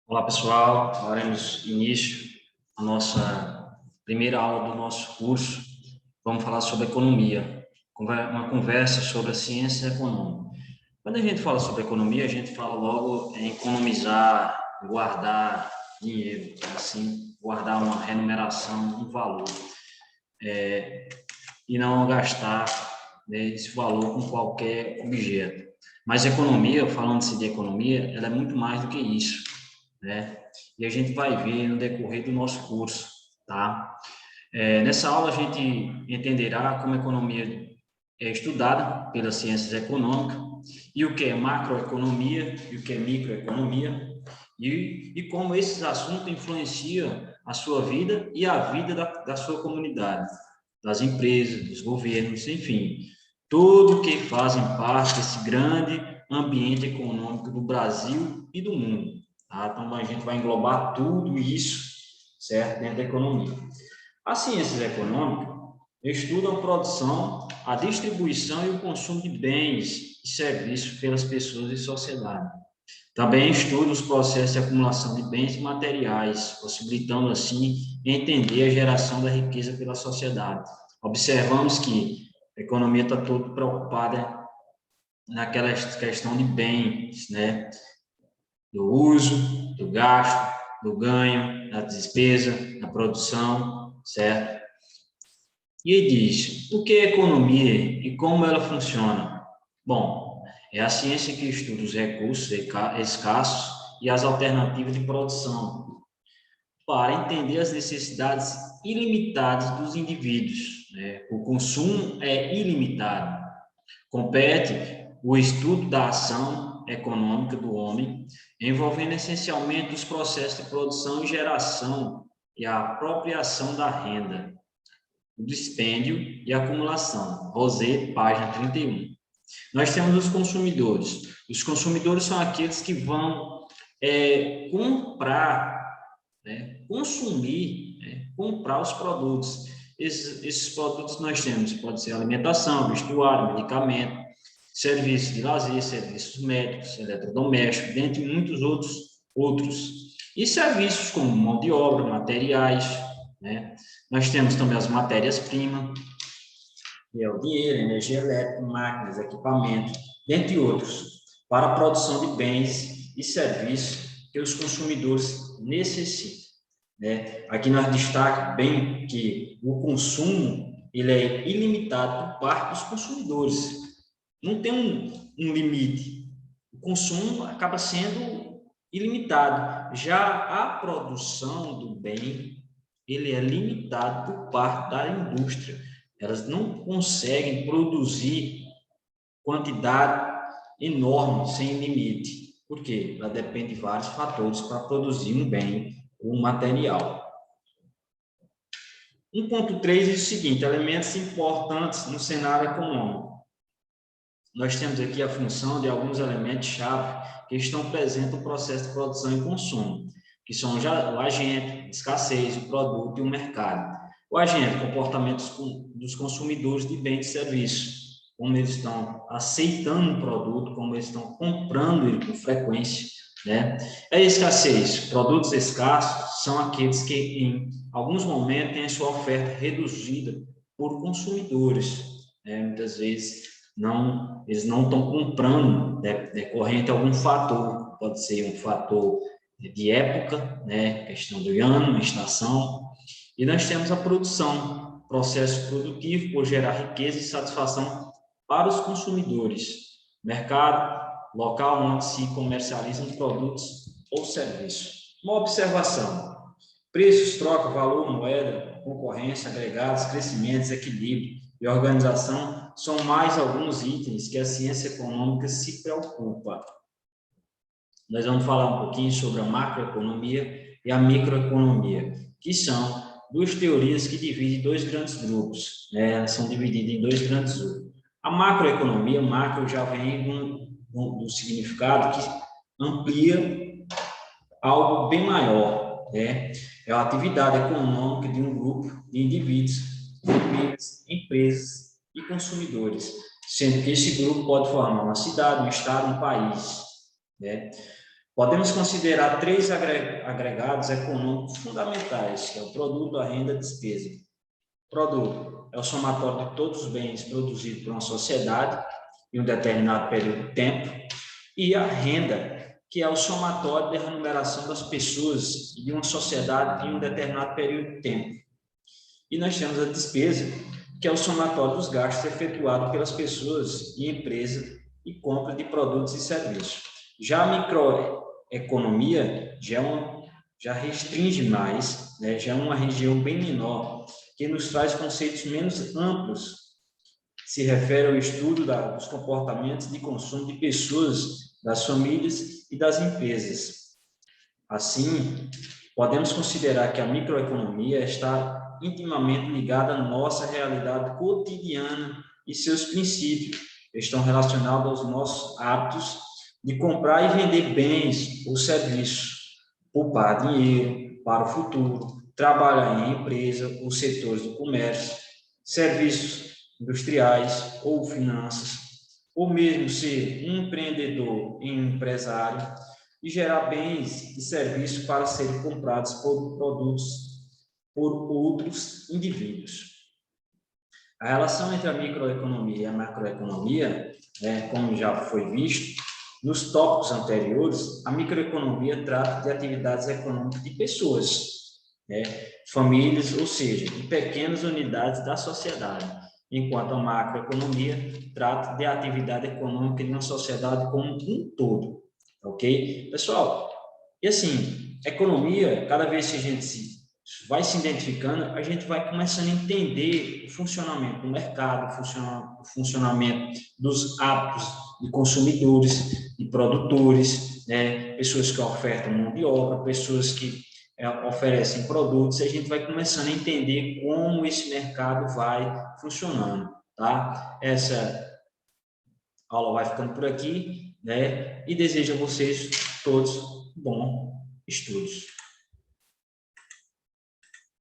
Olá, pessoal. Daremos início à nossa primeira aula do nosso curso. Vamos falar sobre economia, uma conversa sobre a ciência econômica. Quando a gente fala sobre economia, a gente fala logo em economizar, guardar dinheiro, assim, guardar uma remuneração, um valor, e não gastar, né, esse valor com qualquer objeto. Mas economia, falando-se de economia, ela é muito mais do que isso, né? E a gente vai ver no decorrer do nosso curso, tá? Nessa aula a gente entenderá como a economia é estudada pelas ciências econômicas e o que é macroeconomia e o que é microeconomia e como esses assuntos influenciam a sua vida e a vida da sua comunidade, das empresas, dos governos, enfim, tudo que fazem parte desse grande ambiente econômico do Brasil e do mundo. Tá? Então, a gente vai englobar tudo isso, certo, dentro da economia. As ciências econômicas estudam a produção, a distribuição e o consumo de bens e serviços pelas pessoas e sociedade. Também estuda os processos de acumulação de bens e materiais, possibilitando, assim, entender a geração da riqueza pela sociedade. Observamos que a economia está toda preocupada naquela questão de bens, né? Do uso, do gasto, do ganho, da despesa, da produção, certo? E ele diz, o que é economia e como ela funciona? Bom, é a ciência que estuda os recursos escassos e as alternativas de produção, para entender as necessidades ilimitadas dos indivíduos, né? O consumo é ilimitado. Compete o estudo da ação econômica do homem, envolvendo essencialmente os processos de produção e geração e a apropriação da renda, o dispêndio e a acumulação. Rosé, página 31. Nós temos os consumidores. Os consumidores são aqueles que vão comprar, né, consumir, né, comprar os produtos. Esses produtos nós temos, pode ser alimentação, vestuário, medicamento, serviços de lazer, serviços médicos, eletrodomésticos, dentre muitos outros. E serviços como mão de obra, materiais, né? Nós temos também as matérias-primas, que é o dinheiro, energia elétrica, máquinas, equipamentos, dentre outros, para a produção de bens e serviços que os consumidores necessitam, né? Aqui nós destacamos bem que o consumo ele é ilimitado por parte dos consumidores. Não tem um limite. O consumo acaba sendo ilimitado. Já a produção do bem, ele é limitado por parte da indústria. Elas não conseguem produzir quantidade enorme, sem limite. Por quê? Ela depende de vários fatores para produzir um bem, um material. 1.3 diz o seguinte, elementos importantes no cenário econômico. Nós temos aqui a função de alguns elementos-chave que estão presentes no processo de produção e consumo, que são o agente, a escassez, o produto e o mercado. O agente, comportamento dos consumidores de bens e serviços, como eles estão aceitando um produto, como eles estão comprando ele com frequência, né? A escassez, produtos escassos são aqueles que, em alguns momentos, têm a sua oferta reduzida por consumidores, né? Muitas vezes, eles não estão comprando, né, decorrente de algum fator, pode ser um fator de época, né, questão do ano, estação, e nós temos a produção, processo produtivo por gerar riqueza e satisfação para os consumidores, mercado, local onde se comercializam produtos ou serviços. Uma observação, preços, troca, valor, moeda, concorrência, agregados, crescimentos, equilíbrio e organização são mais alguns itens que a ciência econômica se preocupa. Nós vamos falar um pouquinho sobre a macroeconomia e a microeconomia, que são duas teorias que dividem dois grandes grupos, né? Elas são divididas em dois grandes grupos. A macroeconomia, macro já vem do significado que amplia algo bem maior, né? É a atividade econômica de um grupo de indivíduos, famílias, empresas e consumidores, sendo que esse grupo pode formar uma cidade, um estado, um país, né? Podemos considerar três agregados econômicos fundamentais, que é o produto, a renda e a despesa. Produto é o somatório de todos os bens produzidos por uma sociedade em um determinado período de tempo, e a renda, que é o somatório da remuneração das pessoas de uma sociedade em um determinado período de tempo. E nós temos a despesa, que é o somatório dos gastos efetuados pelas pessoas e empresas e compra de produtos e serviços. Já a microeconomia já restringe mais, né? Já é uma região bem menor, que nos traz conceitos menos amplos, se refere ao estudo dos comportamentos de consumo de pessoas, das famílias e das empresas. Assim, podemos considerar que a microeconomia está intimamente ligada à nossa realidade cotidiana e seus princípios estão relacionados aos nossos hábitos de comprar e vender bens ou serviços, poupar dinheiro para o futuro, trabalhar em empresa ou setores do comércio, serviços industriais ou finanças, ou mesmo ser um empreendedor e um empresário, e gerar bens e serviços para serem comprados por outros indivíduos. A relação entre a microeconomia e a macroeconomia, como já foi visto, nos tópicos anteriores, a microeconomia trata de atividades econômicas de pessoas, famílias, ou seja, de pequenas unidades da sociedade, enquanto a macroeconomia trata de atividade econômica de uma sociedade como um todo, ok? Pessoal, e assim, economia, cada vez que a gente vai se identificando, a gente vai começando a entender o funcionamento do mercado, o funcionamento dos hábitos de consumidores, de produtores, pessoas que ofertam mão de obra, pessoas que oferecem produtos, e a gente vai começando a entender como esse mercado vai funcionando, tá? Essa aula vai ficando por aqui, e desejo a vocês todos bons estudos.